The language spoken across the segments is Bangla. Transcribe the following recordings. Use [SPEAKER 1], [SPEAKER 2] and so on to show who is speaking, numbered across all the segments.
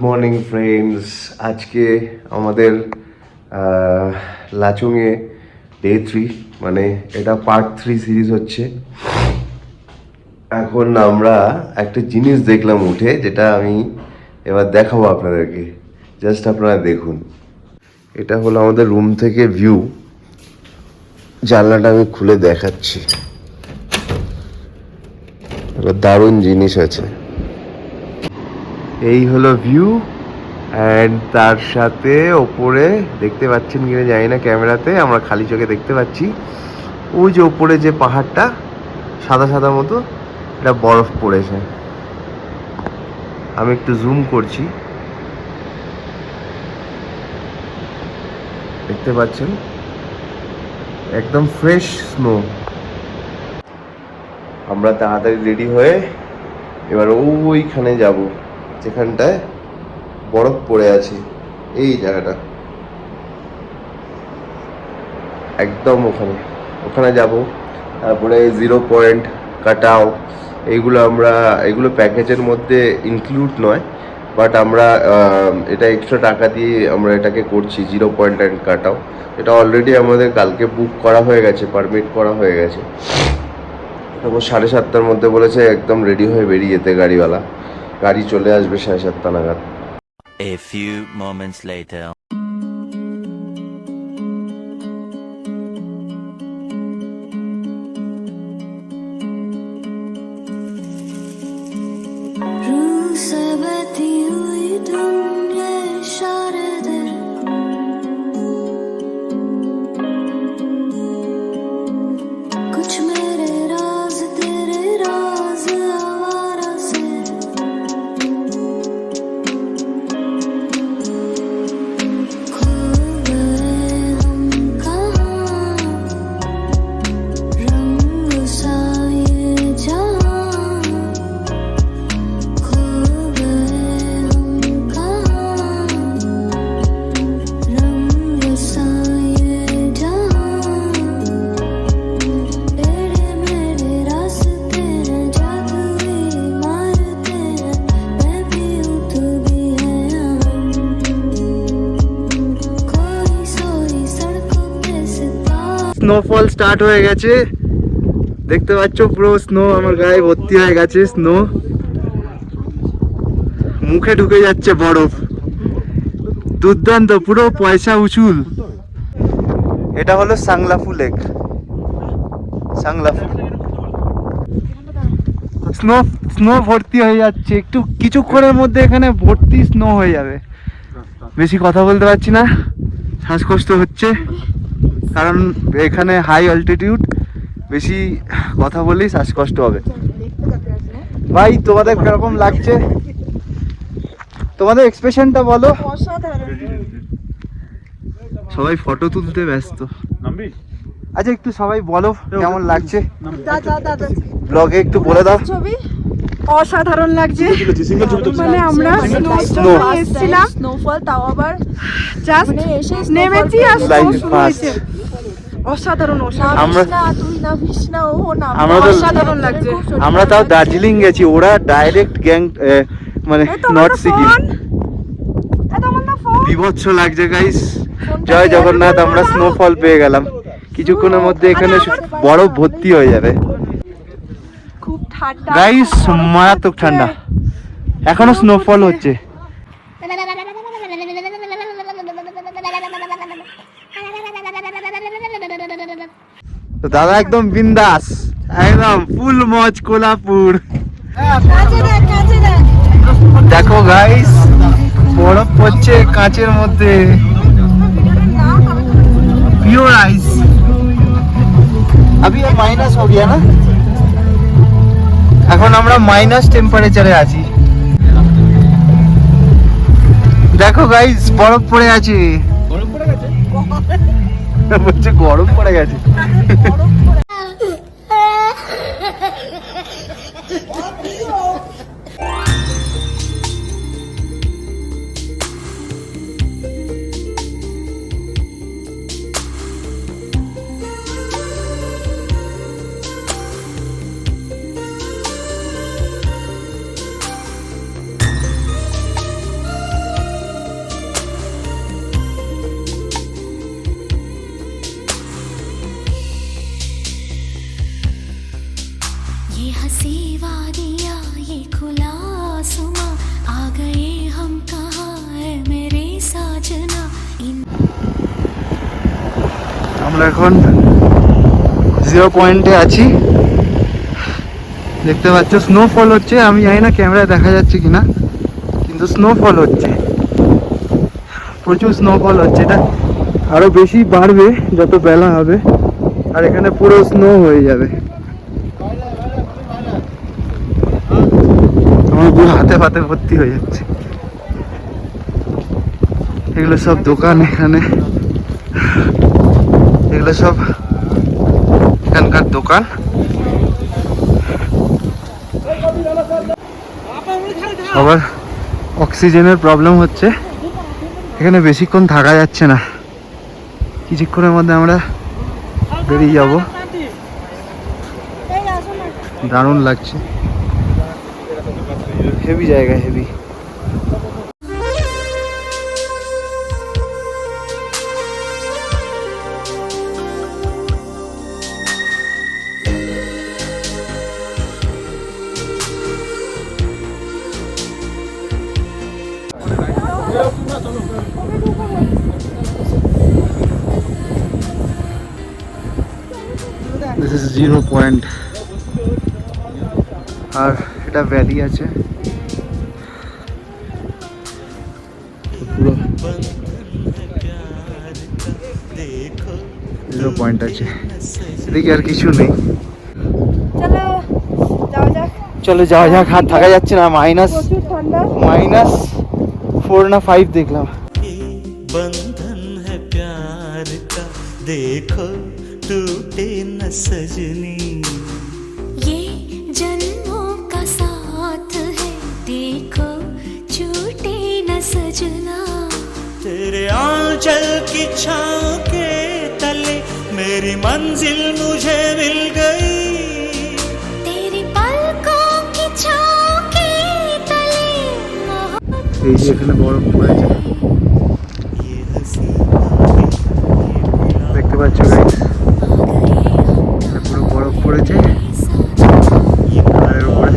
[SPEAKER 1] মর্নিং ফ্রেন্ডস, আজকে আমাদের লাচুংয়ে ডে 3, মানে এটা পার্ট 3 সিরিজ হচ্ছে। এখন আমরা একটা জিনিস দেখলাম উঠে, যেটা আমি এবার দেখাবো আপনাদেরকে। জাস্ট আপনারা দেখুন, এটা হলো আমাদের রুম থেকে ভিউ। জানলাটা আমি খুলে দেখাচ্ছি, একটা দারুণ জিনিস আছে। এই হলো ভিউ, অ্যান্ড তার সাথে ওপরে দেখতে পাচ্ছেন কিনা জানি না ক্যামেরাতে, আমরা খালি চোখে দেখতে পাচ্ছি ওই যে ওপরে যে পাহাড়টা সাদা সাদা মতো, এটা বরফ পড়েছে। আমি একটু জুম করছি, দেখতে পাচ্ছেন একদম ফ্রেশ স্নো। আমরা তাড়াতাড়ি রেডি হয়ে এবার ওইখানে যাব যেখানটায় বরফ পড়ে আছে, এই জায়গাটা একদম ওখানে যাব। তারপরে 0 পয়েন্ট, কাটাও, এগুলো প্যাকেজের মধ্যে ইনক্লুড নয়, বাট আমরা এটা এক্সট্রা টাকা দিয়ে আমরা এটাকে করছি। 0 পয়েন্ট অ্যান্ড কাটাও, এটা অলরেডি আমাদের কালকে বুক করা হয়ে গেছে, পারমিট করা হয়ে গেছে। তবু 7:30টার মধ্যে বলেছে একদম রেডি হয়ে বেরিয়ে যেতে গাড়িওয়ালা। গাড়ি চলে আসবে 7:30 নাগাদ।
[SPEAKER 2] A few moments later.
[SPEAKER 3] Snowfall start হয়ে গেছে, দেখতে পাচ্ছ পুরো স্নো আমার গায়ে ভর্তি হয়ে গেছে। স্নো মুখে ঢুকে যাচ্ছে বরফ, দুর্দান্ত, পুরো পয়সা উসুল। এটা হলো সাংলাফু লেক, সাংলাফু। স্নো ভর্তি হয়ে যাচ্ছে, একটু কিছুক্ষণের মধ্যে এখানে ভর্তি স্নো হয়ে যাবে। বেশি কথা বলতে পারছি না, শ্বাসকষ্ট হচ্ছে, কারণ এখানে হাই অল্টিটিউড, বেশি কথা বললেই শ্বাসকষ্ট হবে। ভাই তোমাদের কিরকম লাগছে, তোমাদের এক্সপ্রেশনটা বলো। সবাই ফটো তুলতে ব্যস্ত। আচ্ছা একটু সবাই বলো কেমন লাগছে, ব্লগে একটু বলে দাও।
[SPEAKER 4] অসাধারণ লাগছে, মানে আমরা এসেছিলাম স্নোফল, তাও আবার জাস্ট নেমেছি আর শুরু হয়েছে। অসাধারণ, অসাধারণ লাগছে।
[SPEAKER 3] আমরা তাও দার্জিলিং গেছি, ওরা ডাইরেক্ট গ্যাং মানে নর্থ সিকিম। বিভৎস লাগছে গাইস, জয় জগন্নাথ। আমরা স্নোফল পেয়ে গেলাম, কিছুক্ষণের মধ্যে এখানে বরফ ভর্তি হয়ে যাবে।
[SPEAKER 4] খুব ঠান্ডা
[SPEAKER 3] গাইস, মারাত্মক ঠান্ডা, এখনো স্নোফল হচ্ছে। তো দাদা একদম বিন্দাস, একদম ফুল মজ কোলাপুর। দেখো গাইস, বরফ পড়ছে কাঁচের মধ্যে, পিওর आइस। अभी ये माइनस हो गया ना, এখন আমরা মাইনাস টেম্পারেচারে আছি। দেখো গাইস, বরফ পড়ে আছে, বলছে গরম পড়ে গেছে। আমরা এখন 0 পয়েন্টে আছি। দেখতে পাচ্ছ স্নোফল হচ্ছে, আমি জানি না ক্যামেরায় দেখা যাচ্ছে কিনা, কিন্তু স্নোফল হচ্ছে, প্রচুর স্নোফল হচ্ছে। এটা আরো বেশি বাড়বে যত বেলা হবে, আর এখানে পুরো স্নো হয়ে যাবে। আমার পুরো হাতে ফাতে ভর্তি হয়ে যাচ্ছে। এগুলো সব দোকান, এখানে এগুলো সব এখানকার দোকান। আবার অক্সিজেনের প্রবলেম হচ্ছে, এখানে বেশিক্ষণ থাকা যাচ্ছে না, কিছুক্ষণের মধ্যে আমরা বেরিয়ে যাব। দারুণ লাগছে, হেভি জায়গা, হেভি। This is 0 পয়েন্ট, আর এটা ভ্যালি আছে পুরো 0 পয়েন্ট আছে, এদিকে আর কিছু নেই। চলো যাওয়া যাক, হাত থাকা যাচ্ছে না, -4 না 5 দেখলাম।
[SPEAKER 5] बंधन है प्यार का देखो टूटे न सजनी,
[SPEAKER 6] ये जन्मों का साथ है देखो छूटे न सजना,
[SPEAKER 5] तेरे आंचल की छाँव के तले मेरी मंजिल मुझे मिल गई,
[SPEAKER 6] तेरी पलकों की छाँव के तले
[SPEAKER 3] এই যে এখানে বরফ পড়েছে,
[SPEAKER 5] ये हंसी
[SPEAKER 3] দেখতে পাচ্ছ গাইস, পুরো বরফ পড়েছে পাহাড়ের উপরে।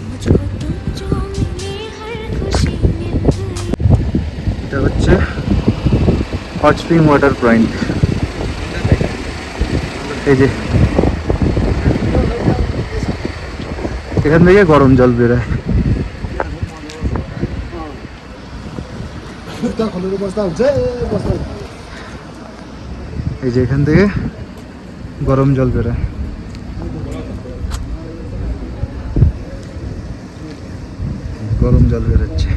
[SPEAKER 6] मुझको तुम जो मिले हर खुशी मिल गई।
[SPEAKER 3] এটা হচ্ছে হট স্প্রিং ওয়াটার পয়েন্ট। এই যে এখান থেকে গরম জল বেরোয়। এই যে এখান থেকে গরম জল বেরোয়। গরম জল বেরোচ্ছে।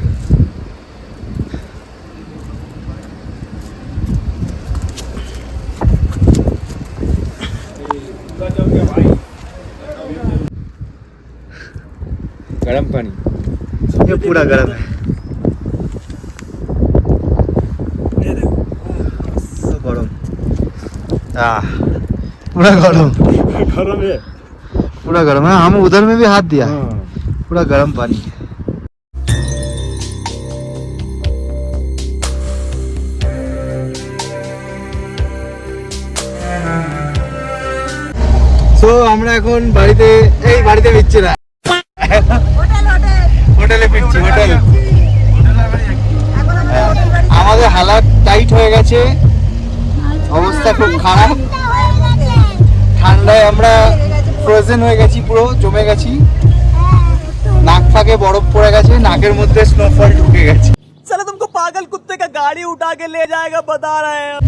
[SPEAKER 7] गरम पानी,
[SPEAKER 3] ये पूरा गर्म है, गरम, पूरा गरम,
[SPEAKER 7] गरम है।
[SPEAKER 3] पूरा गरम है। हम उधर में भी हाथ दिया, पूरा गरम पानी है। সো আমরা এখন বাড়িতে, এই বাড়িতে ফিরছি না, হোটেলে ফিরছি। হোটেল আমাদের হালাত টাইট হয়ে গেছে, অবস্থা খুব খারাপ, ঠান্ডায় আমরা ফ্রোজেন হয়ে গেছি, পুরো জমে গেছি, নাক ফাঁকে বরফ পড়ে গেছে, নাকের মধ্যে স্নোফল ঢুকে গেছে।
[SPEAKER 5] चलो तुमको पागल कुत्ते का गाड़ी उठा के ले जाएगा बता रहे हैं।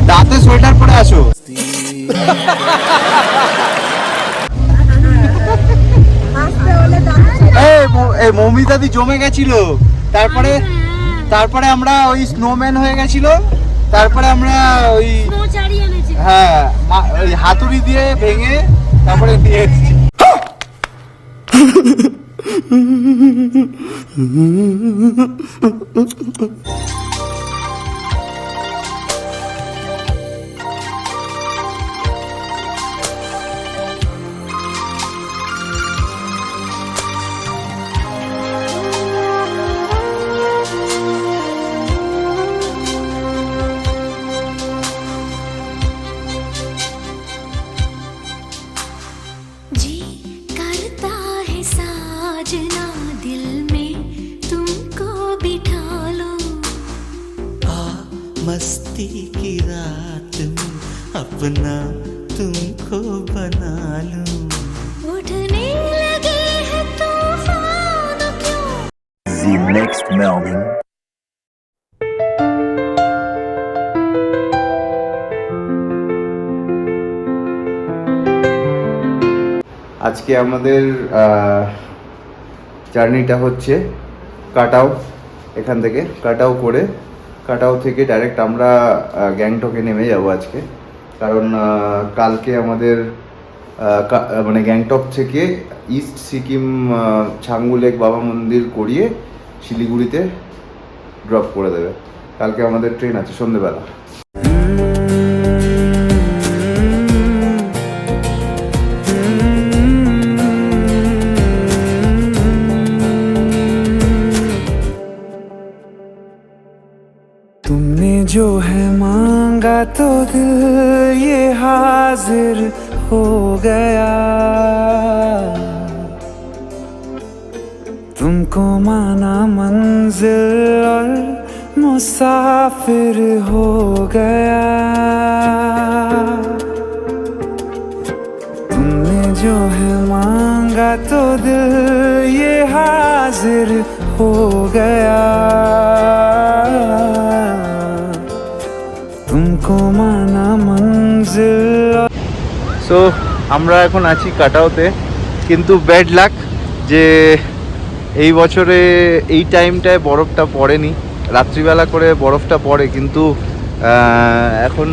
[SPEAKER 3] দাঁতে সোয়েটার পরে আসো। এই মৌমিতাদি জমে গেছিল, তারপরে আমরা ওই স্নোম্যান হয়ে গেছিল, তারপরে আমরা ওই হ্যাঁ ওই হাতুড়ি দিয়ে ভেঙে তারপরে নিয়ে এসেছি।
[SPEAKER 6] जी करता है साजना दिल में तुमको बिठा लो,
[SPEAKER 5] मस्ती की रात में अपना तुमको बना लूं
[SPEAKER 6] उठने लगे हैं तूफान क्यों
[SPEAKER 2] The next morning.
[SPEAKER 3] আজকে আমাদের জার্নিটা হচ্ছে কাটাও, এখান থেকে কাটাও করে কাটাও থেকে ডাইরেক্ট আমরা গ্যাংটকে নেমে যাব আজকে। কারণ কালকে আমাদের মানে গ্যাংটক থেকে ইস্ট সিকিম ছাঙ্গু লেক বাবা মন্দির করিয়ে শিলিগুড়িতে ড্রপ করে দেবে। কালকে আমাদের ট্রেন আছে সন্ধেবেলা।
[SPEAKER 8] तुमने जो है मांगा तो दिल ये हाजिर हो गया तुमको माना मंजिल और मुसाफिर हो गया तुमने जो है मांगा तो दिल ये हाजिर हो गया तुमको माना मंजिल।
[SPEAKER 3] সো আমরা এখন আছি কাটাওতে, কিন্তু ব্যাড লাক যে এই বছরে এই টাইমটায় বরফটা পড়েনি। রাত্রিবেলা করে বরফটা পড়ে, কিন্তু এখন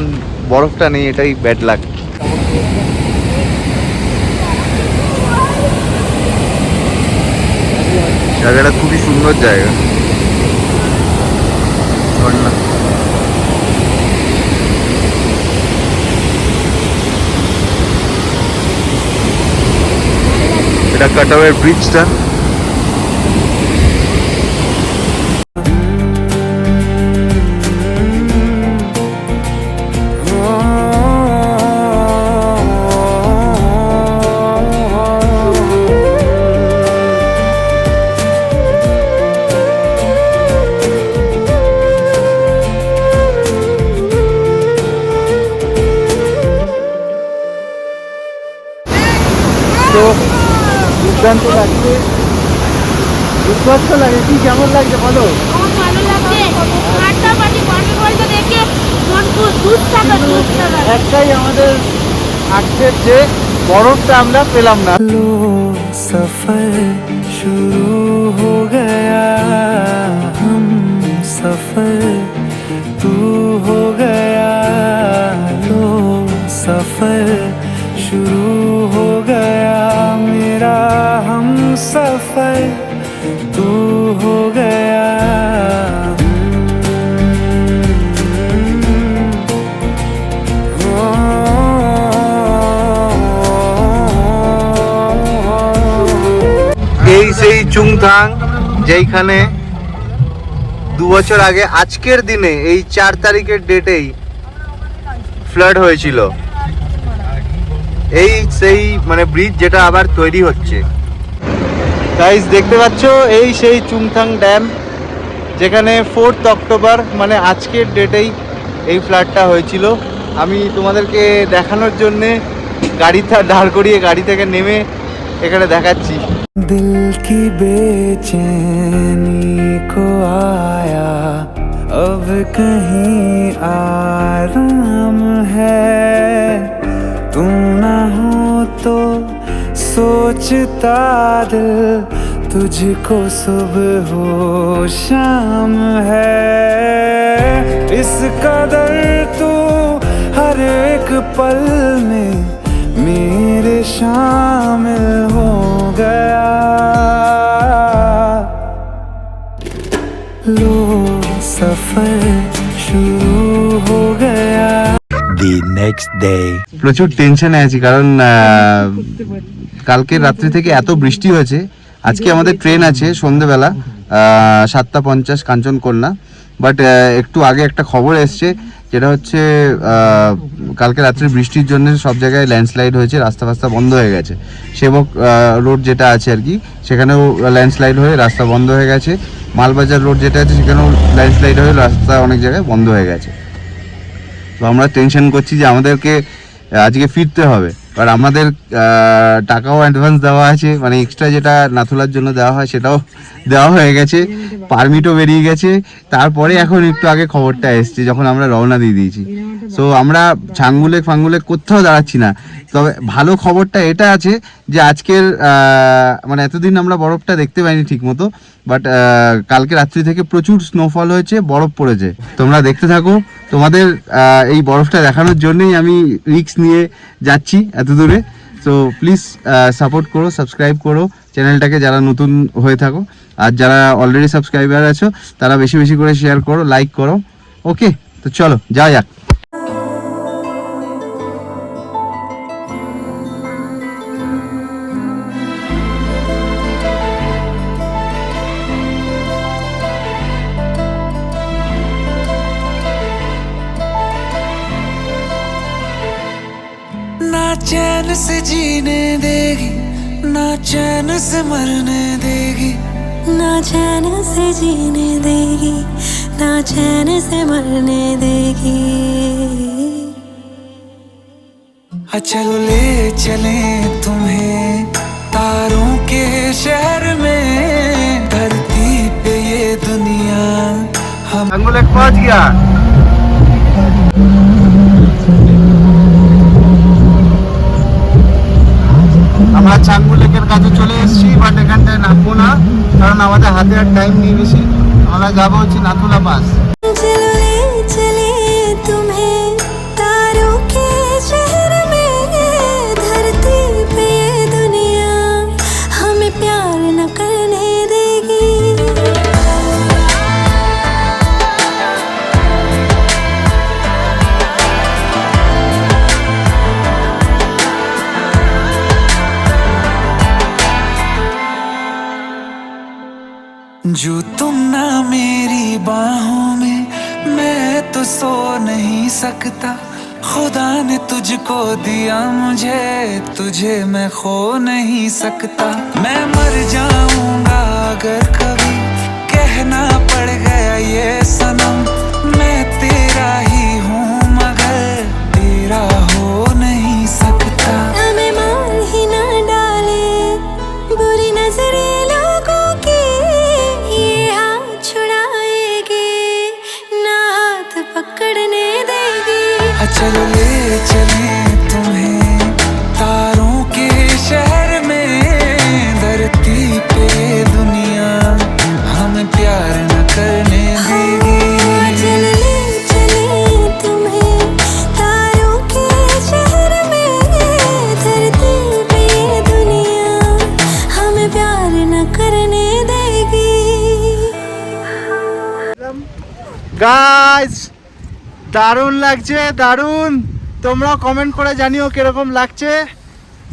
[SPEAKER 3] বরফটা নেই, এটাই ব্যাড লাক। জায়গাটা খুবই সুন্দর জায়গা, ঝর্ণা। এটা কাটাওয়ের ব্রিজটা। তো দুর্দান্ত লাগছে, দুর্দান্ত লাগে। কি কেমন লাগছে বলো?
[SPEAKER 6] बहुत ভালো লাগছে আটটা পাটি গন্ডগোলটা দেখে মন দুধ থাকা
[SPEAKER 3] একটাই আমাদের আক্ষেপ যে বরফটা আমরা পেলাম না।
[SPEAKER 8] लो सफर शुरू हो गया हम सफर तू हो गया लो सफर शुरू हो गया मेरा हम सफर तू हो गया
[SPEAKER 3] এই সেই চুংথাং, যেইখানে 2 বছর আগে আজকের দিনে এই 4 তারিখের ডেটেই ফ্লাড হয়েছিল। এই সেই মানে ব্রিজ যেটা আবার তৈরি হচ্ছে। গাইস দেখতে পাচ্ছ, এই সেই চুংথাং ড্যাম, যেখানে 4 অক্টোবর মানে আজকের ডেটেই এই ফ্লাডটা হয়েছিল। আমি তোমাদেরকে দেখানোর জন্যে গাড়িটা দাঁড় করিয়ে গাড়ি থেকে নেমে এখানে দেখাচ্ছি।
[SPEAKER 8] दिल की बेचैनी को आया अब कहीं आराम है तू ना हो तो सोचता दिल तुझको सुबह हो शाम है इस कदर तू हर एक पल में मेरे शामिल हो गया लो सफर शुरू हो गया।
[SPEAKER 2] The next day.
[SPEAKER 3] প্রচুর টেনশনে আছি, কারণ কালকে রাত্রি থেকে এত বৃষ্টি হয়েছে। আজকে আমাদের ট্রেন আছে সন্ধেবেলা 7:50 কাঞ্চনকন্যা, বাট একটু আগে একটা খবর এসছে, যেটা হচ্ছে কালকে রাত্রে বৃষ্টির জন্য সব জায়গায় ল্যান্ডস্লাইড হয়েছে, রাস্তা ফাস্তা বন্ধ হয়ে গেছে। সেবক রোড যেটা আছে আর কি, সেখানেও ল্যান্ডস্লাইড হয়ে রাস্তা বন্ধ হয়ে গেছে। মালবাজার রোড যেটা আছে সেখানেও ল্যান্ডস্লাইড হয়ে রাস্তা অনেক জায়গায় বন্ধ হয়ে গেছে। তো আমরা টেনশন করছি যে আমাদেরকে আজকে ফিরতে হবে, আর আমাদের টাকাও অ্যাডভান্স দেওয়া আছে, মানে এক্সট্রা যেটা নাথুলার জন্য দেওয়া হয় সেটাও দেওয়া হয়ে গেছে, পারমিটও বেরিয়ে গেছে। তারপরে এখন একটু আগে খবরটা এসছে যখন আমরা রওনা দিয়ে দিয়েছি। সো আমরা ছাঙ্গুলে ফাঙ্গুলে কোথাও দাঁড়াচ্ছি না। তবে ভালো খবরটা এটা আছে যে আজকের মানে এতদিন আমরা বরফটা দেখতে পাইনি ঠিক মতো, বাট কালকে রাত্রি থেকে প্রচুর স্নোফল হয়েছে, বরফ পড়েছে। তোমরা দেখতে থাকো, তোমাদের এই বরফটা দেখানোর জন্যই আমি রিস্ক নিয়ে যাচ্ছি এত দূরে। সো প্লিজ সাপোর্ট করো, সাবস্ক্রাইব করো চ্যানেলটাকে যারা নতুন হয়ে থাকো, আর যারা অলরেডি সাবস্ক্রাইবার আছো তারা বেশি বেশি করে শেয়ার করো, লাইক করো। ওকে, তো চলো যাওয়া যাক।
[SPEAKER 8] ना चैन से जीने देगी, ना चैन से मरने देगी,
[SPEAKER 6] ना चैन से जीने देगी, ना चैन से मरने देगी।
[SPEAKER 8] चलो ले चले तुम्हें तारों के शहर में, धरती पे ये दुनिया हम
[SPEAKER 3] ছাঙ্গুলে পৌঁছ গিয়া। আমরা ছাঙ্গু লেকের কাছে চলে এসেছি, বাট এখানটায় নামবো না কারণ আমাদের হাতে আর টাইম নেই বেশি। আমরা যাবো হচ্ছে নাথুলা পাস।
[SPEAKER 6] चलो ले चले तुम्हें तारों के शहर में, धरती पे ये दुनिया हमें प्यार न करने देगी।
[SPEAKER 8] जो तुम ना मेरी बाहों में, मैं तो सो नहीं सकता। खुदा ने तुझको दिया मुझे, तुझे मैं खो नहीं सकता। मैं मर जाऊंगा अगर कभी कहना पड़ गया ये सनम, मैं तेरा ही हूँ मगर तेरा हो नहीं सकता।
[SPEAKER 6] हमें मार ही ना डाले बुरी नजरें लोगों की, ये हाथ छुड़ाएगी ना हाथ पकड़ने देगी।
[SPEAKER 8] चलो ले चले तुम्हें तारों के शहर में, धरती पे दुनिया हमें प्यार न करने देगी।
[SPEAKER 6] चलो ले चले तुम्हें तारों के शहर में, धरती पे दुनिया हमें प्यार न करने देगी।
[SPEAKER 3] গাইস দারুণ লাগছে, দারুণ। তোমরা কমেন্ট করে জানিও কিরকম লাগছে।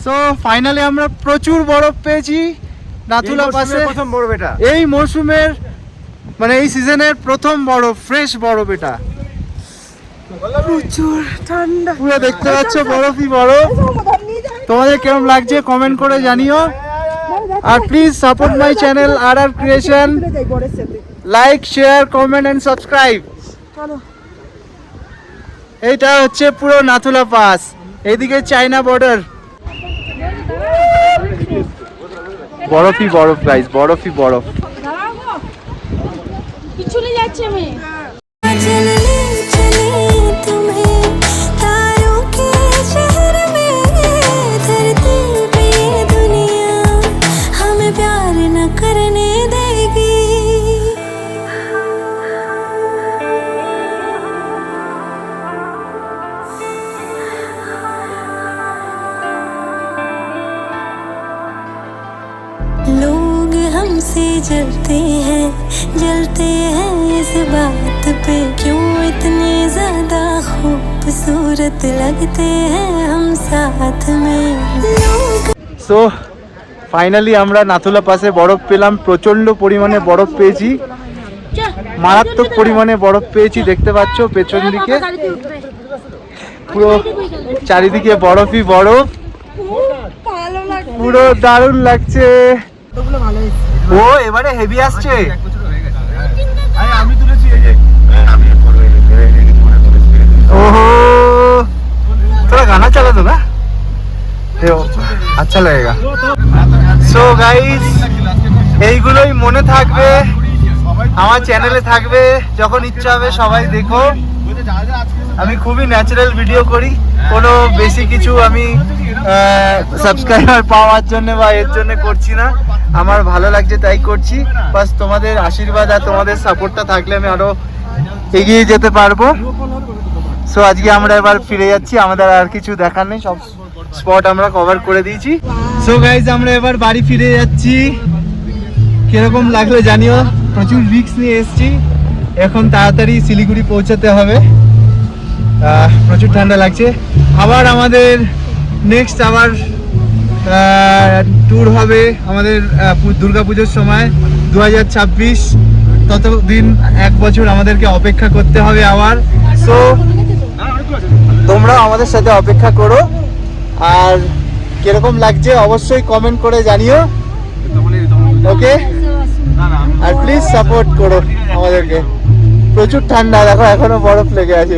[SPEAKER 3] সো ফাইনালি আমরা প্রচুর বরফ পেয়েছি নাথুলা পাসে। প্রথম বরফ এটা, এই মরশুমের মানে এই সিজনের প্রথম বরফ, ফ্রেশ বরফ এটা।
[SPEAKER 4] প্রচুর ঠান্ডা,
[SPEAKER 3] পুরো দেখতে পাচ্ছ বরফই বরফ। তোমাদের কিরকম লাগছে কমেন্ট করে জানিও, আর please support my channel RR creation. Like, share, comment and subscribe. এইটা হচ্ছে পুরো নাথুলা পাস, এইদিকে চায়না বর্ডার। বরফই বরফ গাইস, বরফই বরফ।
[SPEAKER 4] পিছনে যাচ্ছে আমি।
[SPEAKER 6] चलो ले चले तुम्हें तारों के शहर में, धरती पे दुनिया हमें प्यार न करने देगी। लोग हमसे जलते हैं इस बात पे, क्यों इतने ज्यादा खूबसूरत लगते हैं हम साथ में। लोग
[SPEAKER 3] সো ফাইনালি আমরা নাথুলা পাসে বরফ পেলাম, প্রচন্ড পরিমাণে বরফ পেয়েছি, মারাত্মক পরিমাণে বরফ পেয়েছি। দেখতে পাচ্ছ পেছন দিকে পুরো চারিদিকে বরফই বরফ, পুরো দারুণ লাগছে। ও এবারে হেভি আসছে। ওহো गाना चला दो ना, ये अच्छा लगेगा। সো গাইস, এইগুলোই মনে থাকবে, আমার চ্যানেলে থাকবে, যখন ইচ্ছা হবে সবাই দেখো। আমি খুবই ন্যাচারাল ভিডিও করি, কোনো বেশি কিছু আমি সাবস্ক্রাইবার পাওয়ার জন্য বা এর জন্য করছি না, আমার ভালো লাগছে তাই করছি। বাস তোমাদের আশীর্বাদ আর তোমাদের সাপোর্টটা থাকলে আমি আরো এগিয়ে যেতে পারবো। সো আজকে আমরা এবার ফিরে যাচ্ছি, আমাদের আর কিছু দেখার নেই, সব স্পট আমরা কভার করে দিয়েছি। সো গাইজ, আমরা এবার বাড়ি ফিরে যাচ্ছি। কিরকম লাগলো জানিও, প্রচুর রিস্ক নিয়ে এসেছি, এখন তাড়াতাড়ি শিলিগুড়ি পৌঁছাতে হবে। প্রচুর ঠান্ডা লাগছে। আবার আমাদের নেক্সট আবার ট্যুর হবে আমাদের দুর্গাপুজোর সময় 2026। ততদিন 1 বছর আমাদেরকে অপেক্ষা করতে হবে আবার। সো তোমরা আমাদের সাথে অপেক্ষা করো, আর কিরকম লাগছে অবশ্যই কমেন্ট করে জানিও, ওকে? আর প্লিজ সাপোর্ট করো আমাদেরকে। প্রচুর ঠান্ডা, দেখো এখনো বরফ লেগে আছে।